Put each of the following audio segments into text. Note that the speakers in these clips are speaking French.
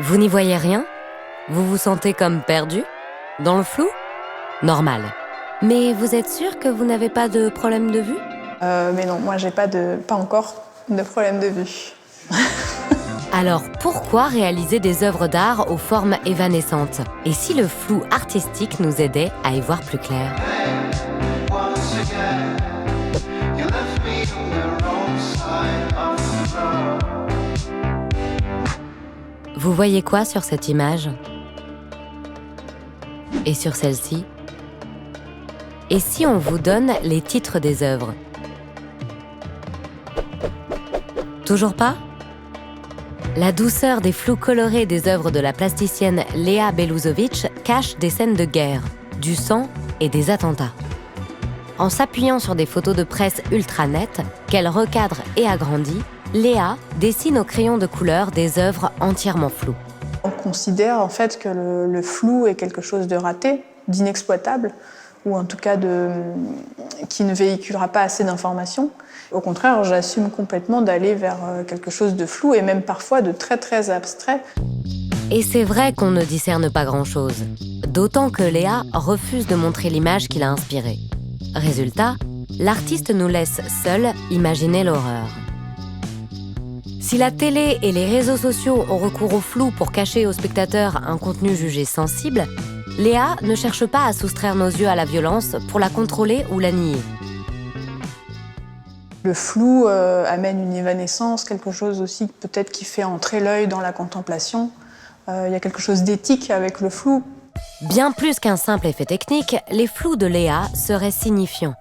Vous n'y voyez rien? Vous vous sentez comme perdu? Dans le flou? Normal. Mais vous êtes sûr que vous n'avez pas de problème de vue? Mais non, moi j'ai pas encore de problème de vue. Alors pourquoi réaliser des œuvres d'art aux formes évanescentes? Et si le flou artistique nous aidait à y voir plus clair? Vous voyez quoi sur cette image? Et sur celle-ci? Et si on vous donne les titres des œuvres? Toujours pas? La douceur des flous colorés des œuvres de la plasticienne Lea Belousovitch cache des scènes de guerre, du sang et des attentats. En s'appuyant sur des photos de presse ultra nettes, qu'elle recadre et agrandit, Léa dessine au crayon de couleur des œuvres entièrement floues. On considère en fait que le flou est quelque chose de raté, d'inexploitable, ou en tout cas qui ne véhiculera pas assez d'informations. Au contraire, j'assume complètement d'aller vers quelque chose de flou et même parfois de très très abstrait. Et c'est vrai qu'on ne discerne pas grand-chose, d'autant que Léa refuse de montrer l'image qui l'a inspirée. Résultat, l'artiste nous laisse seuls imaginer l'horreur. Si la télé et les réseaux sociaux ont recours au flou pour cacher aux spectateurs un contenu jugé sensible, Léa ne cherche pas à soustraire nos yeux à la violence pour la contrôler ou la nier. Le flou amène une évanescence, quelque chose aussi peut-être qui fait entrer l'œil dans la contemplation. Il y a quelque chose d'éthique avec le flou. Bien plus qu'un simple effet technique, les flous de Léa seraient signifiants.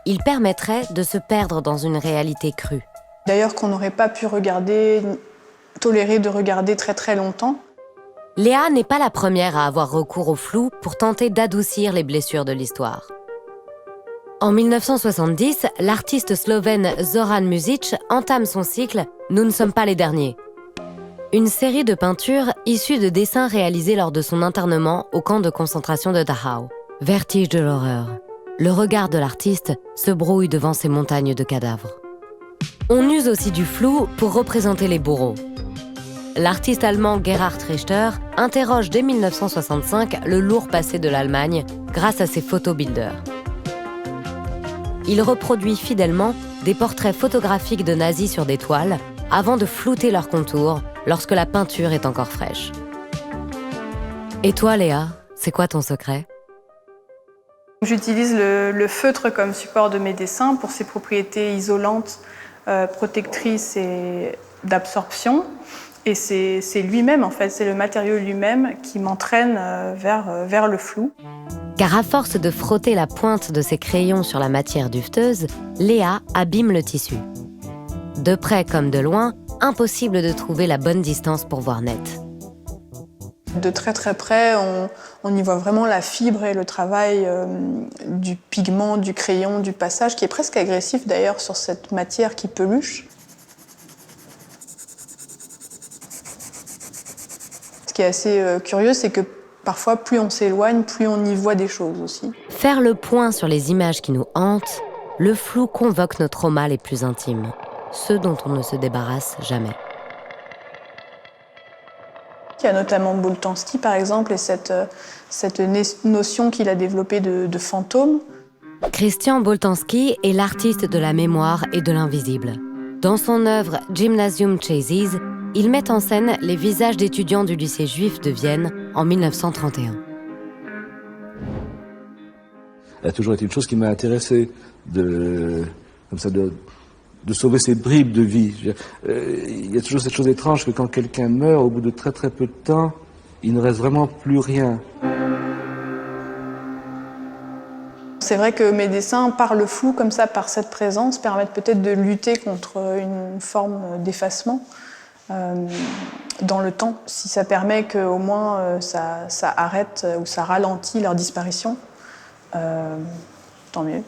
Ils permettraient de se perdre dans une réalité crue. D'ailleurs qu'on n'aurait pas pu tolérer de regarder très très longtemps. Léa n'est pas la première à avoir recours au flou pour tenter d'adoucir les blessures de l'histoire. En 1970, l'artiste slovène Zoran Muzic entame son cycle « Nous ne sommes pas les derniers ». Une série de peintures issues de dessins réalisés lors de son internement au camp de concentration de Dachau. Vertige de l'horreur. Le regard de l'artiste se brouille devant ces montagnes de cadavres. On use aussi du flou pour représenter les bourreaux. L'artiste allemand Gerhard Richter interroge dès 1965 le lourd passé de l'Allemagne grâce à ses photobuilders. Il reproduit fidèlement des portraits photographiques de nazis sur des toiles avant de flouter leurs contours lorsque la peinture est encore fraîche. Et toi, Léa, c'est quoi ton secret? J'utilise le feutre comme support de mes dessins pour ses propriétés isolantes, protectrices et d'absorption. Et c'est lui-même, en fait, c'est le matériau lui-même qui m'entraîne vers le flou. Car à force de frotter la pointe de ses crayons sur la matière dufteuse, Léa abîme le tissu. De près comme de loin, impossible de trouver la bonne distance pour voir net. De très très près, on y voit vraiment la fibre et le travail du pigment, du crayon, du passage, qui est presque agressif d'ailleurs sur cette matière qui peluche. Ce qui est assez curieux, c'est que parfois, plus on s'éloigne, plus on y voit des choses aussi. Faire le point sur les images qui nous hantent, le flou convoque nos traumas les plus intimes, ceux dont on ne se débarrasse jamais. Il y a notamment Boltanski, par exemple, et cette notion qu'il a développée de fantôme. Christian Boltanski est l'artiste de la mémoire et de l'invisible. Dans son œuvre Gymnasium Chases, il met en scène les visages d'étudiants du lycée juif de Vienne en 1931. Elle a toujours été une chose qui m'a intéressé, de sauver ces bribes de vie. Il y a toujours cette chose étrange que quand quelqu'un meurt, au bout de très très peu de temps, il ne reste vraiment plus rien. C'est vrai que mes dessins, par le flou comme ça, par cette présence, permettent peut-être de lutter contre une forme d'effacement dans le temps. Si ça permet qu'au moins ça arrête ou ça ralentit leur disparition, tant mieux.